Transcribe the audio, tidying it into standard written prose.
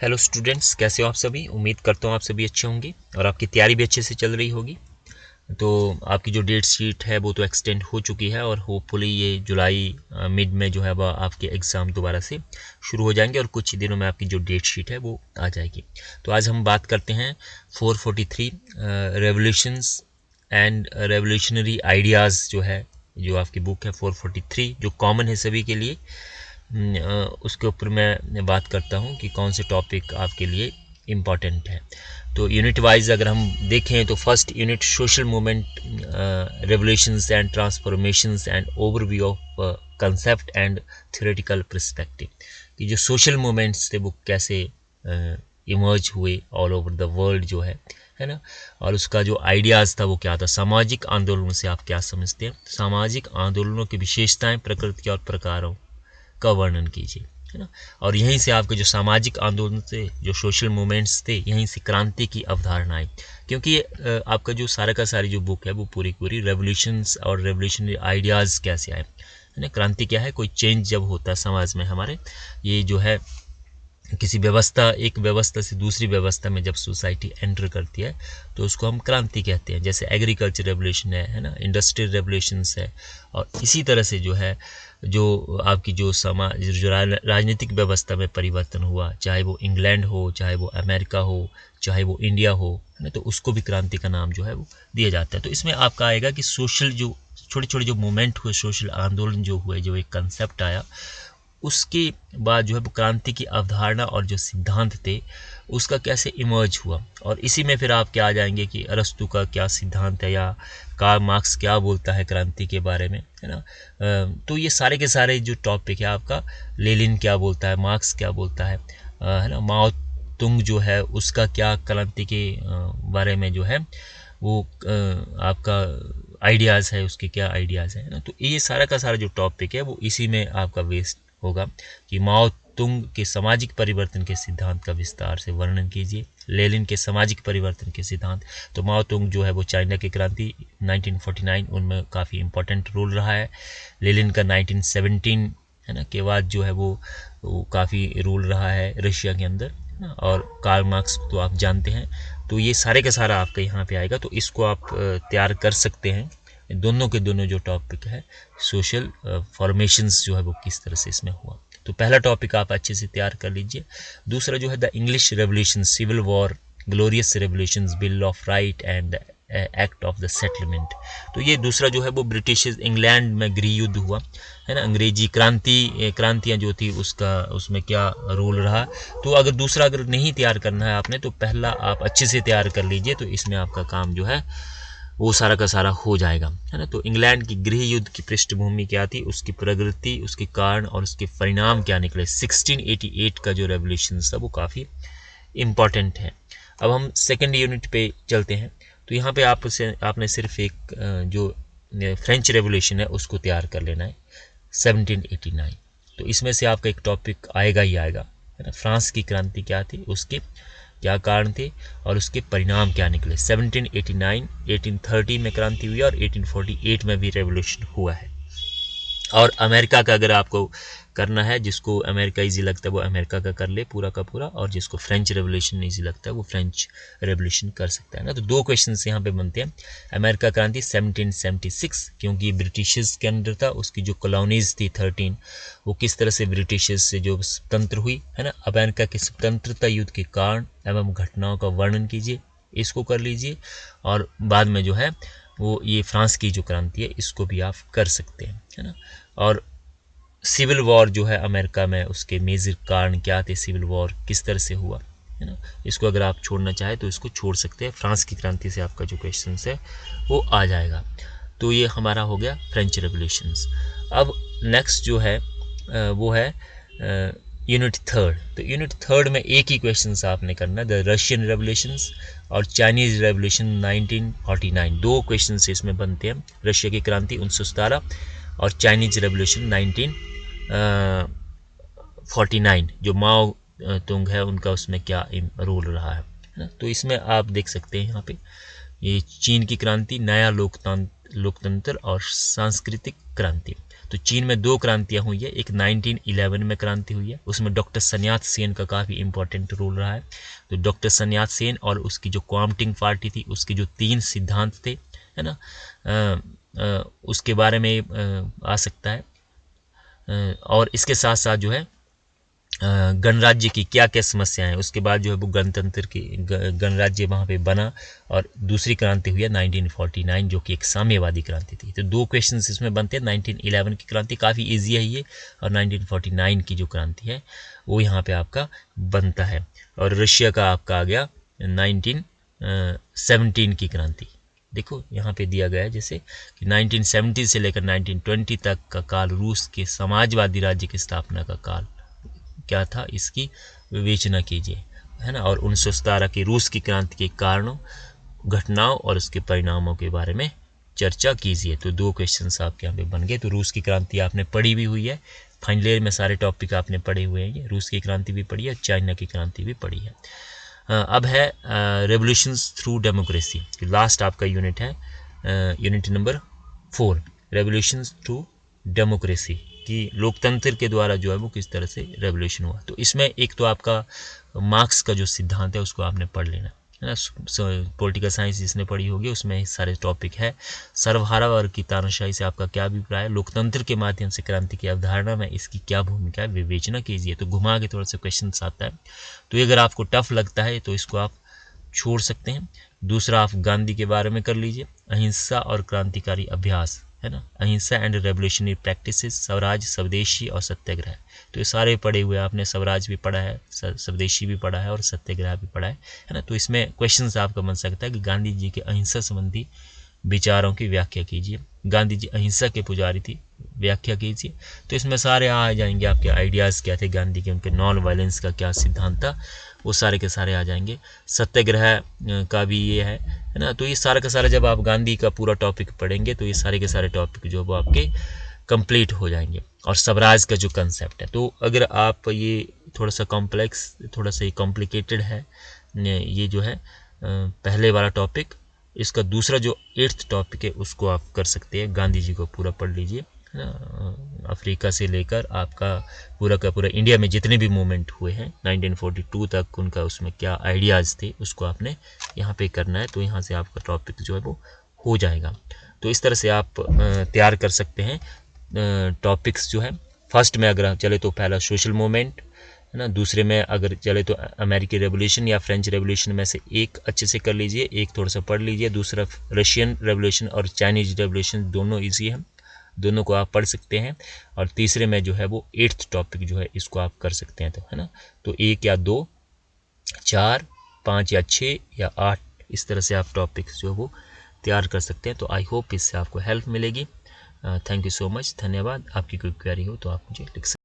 Hello students, कैसे हो आप सभी। उम्मीद करता हूँ आप सभी अच्छे होंगे और आपकी तैयारी भी अच्छे से चल रही होगी। तो आपकी जो डेट शीट है वो तो एक्सटेंड हो चुकी है और होपफुली ये जुलाई मिड में जो है वह आपके एग्ज़ाम दोबारा से शुरू हो जाएंगे और कुछ ही दिनों में आपकी जो डेट शीट है वो आ जाएगी। तो आज हम बात करते हैं 443 रेवोल्यूशंस एंड रेवोल्यूशनरी आइडियाज़ जो आपकी बुक है 443 जो कॉमन है सभी के लिए। उसके ऊपर मैं बात करता हूँ कि कौन से टॉपिक आपके लिए इम्पॉर्टेंट है। तो यूनिट वाइज अगर हम देखें तो first unit social movement, revolutions and transformations and overview of concept and theoretical perspective, कि जो सोशल मूवमेंट्स थे वो कैसे इमर्ज हुए ऑल ओवर द वर्ल्ड जो है ना, और उसका जो आइडियाज़ था वो क्या था। सामाजिक आंदोलनों से आप क्या समझते हैं, सामाजिक आंदोलनों की विशेषताएं, प्रकृति और प्रकारों का वर्णन कीजिए, है ना। और यहीं से आपके जो सामाजिक आंदोलन थे, जो सोशल मूवमेंट्स थे, यहीं से क्रांति की अवधारणा आई। क्योंकि ये आपका जो सारा का सारी जो बुक है वो पूरी रेवोल्यूशंस और रेवोल्यूशनरी आइडियाज़ कैसे आए, है ना। क्रांति क्या है, कोई चेंज जब होता है समाज में हमारे, ये जो है किसी व्यवस्था, एक व्यवस्था से दूसरी व्यवस्था में जब सोसाइटी एंटर करती है तो उसको हम क्रांति कहते हैं। जैसे एग्रीकल्चर रेवोल्यूशन है ना, इंडस्ट्रियल रेवोल्यूशंस है। और इसी तरह से जो है जो आपकी जो समाज, जो राजनीतिक व्यवस्था में परिवर्तन हुआ, चाहे वो इंग्लैंड हो, चाहे वो अमेरिका हो, चाहे वो इंडिया हो, है ना, तो उसको भी क्रांति का नाम जो है वो दिया जाता है। तो इसमें आपका आएगा कि सोशल जो छोटे छोटे जो मूवमेंट हुए, सोशल आंदोलन जो हुए, जो एक कंसेप्ट आया, उसके बाद जो है वो क्रांति की अवधारणा और जो सिद्धांत थे उसका कैसे इमर्ज हुआ। और इसी में फिर आप क्या आ जाएंगे कि अरस्तु का क्या सिद्धांत है या कार्ल मार्क्स क्या बोलता है क्रांति के बारे में, है ना। तो ये सारे के सारे जो टॉपिक है आपका, लेनिन क्या बोलता है, मार्क्स क्या बोलता है ना, माओ तुंग जो है उसका क्या क्रांति के बारे में जो है वो आपका आइडियाज़ है, उसके क्या आइडियाज़ है ना। तो ये सारा का सारा जो टॉपिक है वो इसी में आपका वेस्ट होगा कि माओ तुंग के सामाजिक परिवर्तन के सिद्धांत का विस्तार से वर्णन कीजिए। लेनिन के सामाजिक परिवर्तन के सिद्धांत, तो माओ तुंग जो है वो चाइना की क्रांति 1949 उनमें काफ़ी इम्पोर्टेंट रोल रहा है। लेनिन का 1917 है ना के बाद जो है वो काफ़ी रोल रहा है रशिया के अंदर ना। और कार्ल मार्क्स तो आप जानते हैं। तो ये सारे का सारा आपका यहाँ पे आएगा, तो इसको आप तैयार कर सकते हैं। दोनों के दोनों जो टॉपिक है, सोशल फॉर्मेशंस जो है वो किस तरह से इसमें हुआ, तो पहला टॉपिक आप अच्छे से तैयार कर लीजिए। दूसरा जो है the English revolution, civil war, glorious revolutions, bill of right and act of the settlement. तो ये दूसरा जो है वो ब्रिटिश इंग्लैंड में गृह युद्ध हुआ, है ना। अंग्रेजी क्रांतियाँ जो थी उसका उसमें क्या रोल रहा। तो अगर दूसरा अगर नहीं तैयार करना है आपने तो पहला आप अच्छे से तैयार कर लीजिए, तो इसमें आपका काम जो है वो सारा का सारा हो जाएगा, है ना। तो इंग्लैंड की गृह युद्ध की पृष्ठभूमि क्या थी, उसकी प्रगति, उसके कारण और उसके परिणाम क्या निकले। 1688 का जो रेवोल्यूशन था वो काफ़ी इम्पॉर्टेंट है। अब हम सेकेंड यूनिट पे चलते हैं। तो यहाँ पे आपने सिर्फ एक जो फ्रेंच रेवोल्यूशन है उसको तैयार कर लेना है, 1789। तो इसमें से आपका एक टॉपिक आएगा ही आएगा, है ना। फ्रांस की क्रांति क्या थी, उसके क्या कारण थे और उसके परिणाम क्या निकले। 1789, 1830 में क्रांति हुई और 1848 में भी रेवोल्यूशन हुआ है। और अमेरिका का अगर आपको करना है, जिसको अमेरिका इजी लगता है वो अमेरिका का कर ले पूरा का पूरा, और जिसको फ्रेंच रेवोल्यूशन इजी लगता है वो फ्रेंच रेवोल्यूशन कर सकता है ना। तो दो क्वेश्चन यहाँ पे बनते हैं। अमेरिका क्रांति 1776, क्योंकि ब्रिटिशर्स के अंडर था, उसकी जो कॉलोनीज थी 13, वो किस तरह से ब्रिटिशर्स से जो स्वतंत्र हुई, है ना। अमेरिका के स्वतंत्रता युद्ध के कारण एवं घटनाओं का वर्णन कीजिए, इसको कर लीजिए। और बाद में जो है वो ये फ्रांस की जो क्रांति है इसको भी आप कर सकते हैं, है ना। और सिविल वॉर जो है अमेरिका में, उसके मेजर कारण क्या थे, सिविल वॉर किस तरह से हुआ, है ना। इसको अगर आप छोड़ना चाहें तो इसको छोड़ सकते हैं। फ्रांस की क्रांति से आपका जो क्वेश्चन है वो आ जाएगा। तो ये हमारा हो गया फ्रेंच रेवोल्यूशंस। अब नेक्स्ट जो है वो है यूनिट थर्ड। तो यूनिट थर्ड में एक ही क्वेश्चन आपने करना, द रशियन रेवोल्यूशंस और चाइनीज रेवोल्यूशन 1949। दो क्वेश्चन इसमें बनते हैं, रशिया की क्रांति 1917 और चाइनीज रेवोल्यूशन 1949, जो माओ तुंग है उनका उसमें क्या रोल रहा है ना। तो इसमें आप देख सकते हैं यहाँ पे ये चीन की क्रांति, नया लोकतंत्र और सांस्कृतिक क्रांति। तो चीन में 2 क्रांतियाँ हुई है। एक 1911 में क्रांति हुई है, उसमें डॉक्टर sun यat-sen का काफ़ी इंपॉर्टेंट रोल रहा है। तो डॉक्टर sun यat-sen और उसकी जो क्वामिंटांग पार्टी थी, उसके जो 3 सिद्धांत थे, है ना, उसके बारे में आ सकता है। और इसके साथ साथ जो है गणराज्य की क्या क्या समस्याएं हैं, उसके बाद जो है वो गणतंत्र की गणराज्य वहाँ पे बना। और दूसरी क्रांति हुई है 1949, जो कि एक साम्यवादी क्रांति थी। तो 2 क्वेश्चंस इसमें बनते हैं। 1911 की क्रांति काफ़ी इजी है ये, और 1949 की जो क्रांति है वो यहाँ पे आपका बनता है। और रशिया का आपका आ गया 1917 की क्रांति। देखो यहाँ पे दिया गया है जैसे कि 1970 से लेकर 1920 तक का काल रूस के समाजवादी राज्य की स्थापना का काल क्या था, इसकी विवेचना कीजिए, है ना। और 1917 की रूस की क्रांति के कारणों, घटनाओं और उसके परिणामों के बारे में चर्चा कीजिए। तो 2 क्वेश्चंस आपके यहाँ पे बन गए। तो रूस की क्रांति आपने पढ़ी भी हुई है, फाइनल ईयर में सारे टॉपिक आपने पढ़े हुए हैं। ये रूस की क्रांति भी पढ़ी है, चाइना की क्रांति भी पढ़ी है। अब है रेवोल्यूशंस थ्रू डेमोक्रेसी, लास्ट आपका यूनिट है, unit number 4, revolutions through democracy, कि लोकतंत्र के द्वारा जो है वो किस तरह से रेवोल्यूशन हुआ। तो इसमें एक तो आपका मार्क्स का जो सिद्धांत है उसको आपने पढ़ लेना है ना। पॉलिटिकल साइंस जिसने पढ़ी होगी उसमें सारे टॉपिक है। सर्वहारा वर्ग की तानाशाही से आपका क्या अभिप्राय है, लोकतंत्र के माध्यम से क्रांति की अवधारणा में इसकी क्या भूमिका है, विवेचना कीजिए। तो घुमा के थोड़ा सा क्वेश्चन आता है, तो अगर आपको टफ लगता है तो इसको आप छोड़ सकते हैं। दूसरा आप गांधी के बारे में कर लीजिए, अहिंसा और क्रांतिकारी अभ्यास, है ना, अहिंसा एंड रेवोल्यूशनरी प्रैक्टिसेस, स्वराज, स्वदेशी और सत्याग्रह। तो ये सारे पढ़े हुए आपने, स्वराज भी पढ़ा है, स्वदेशी भी पढ़ा है और सत्याग्रह भी पढ़ा है ना। तो इसमें क्वेश्चंस आपका बन सकता है कि गांधी जी के अहिंसा संबंधी विचारों की व्याख्या कीजिए। गांधी जी अहिंसा के पुजारी थी, व्याख्या कीजिए। तो इसमें सारे आ जाएंगे आपके आइडियाज़ क्या थे गांधी के, उनके नॉन वायलेंस का क्या सिद्धांत था, वो सारे के सारे आ जाएंगे। सत्याग्रह का भी ये है ना। तो ये सारा का सारा जब आप गांधी का पूरा टॉपिक पढ़ेंगे तो ये सारे के सारे टॉपिक जो वो आपके कंप्लीट हो जाएंगे। और स्वराज का जो कंसेप्ट है, तो अगर आप ये थोड़ा सा कॉम्प्लेक्स, थोड़ा सा कॉम्प्लिकेटेड है ये जो है पहले वाला टॉपिक, इसका दूसरा जो 8th टॉपिक है उसको आप कर सकते हैं। गांधी जी को पूरा पढ़ लीजिए, है ना। अफ्रीका से लेकर आपका पूरा का पूरा इंडिया में जितने भी मूवमेंट हुए हैं 1942 तक, उनका उसमें क्या आइडियाज़ थे उसको आपने यहाँ पे करना है। तो यहाँ से आपका टॉपिक जो है वो हो जाएगा। तो इस तरह से आप तैयार कर सकते हैं टॉपिक्स जो है। फर्स्ट में अगर चले तो पहला सोशल मूवमेंट, है ना। दूसरे में अगर चले तो अमेरिकी रेवोल्यूशन या फ्रेंच रेवोल्यूशन में से एक अच्छे से कर लीजिए, एक थोड़ा सा पढ़ लीजिए। दूसरा रशियन रेवोल्यूशन और चाइनीज रेवोल्यूशन, दोनों ईजी है, दोनों को आप पढ़ सकते हैं। और तीसरे में जो है वो 8th टॉपिक जो है इसको आप कर सकते हैं, तो है ना। तो 1 या 2, 4, 5 या 6 या 8, इस तरह से आप टॉपिक्स जो है वो तैयार कर सकते हैं। तो आई होप इससे आपको हेल्प मिलेगी। थैंक यू सो मच, धन्यवाद। आपकी कोई क्वेरी हो तो आप मुझे लिख सकते हैं।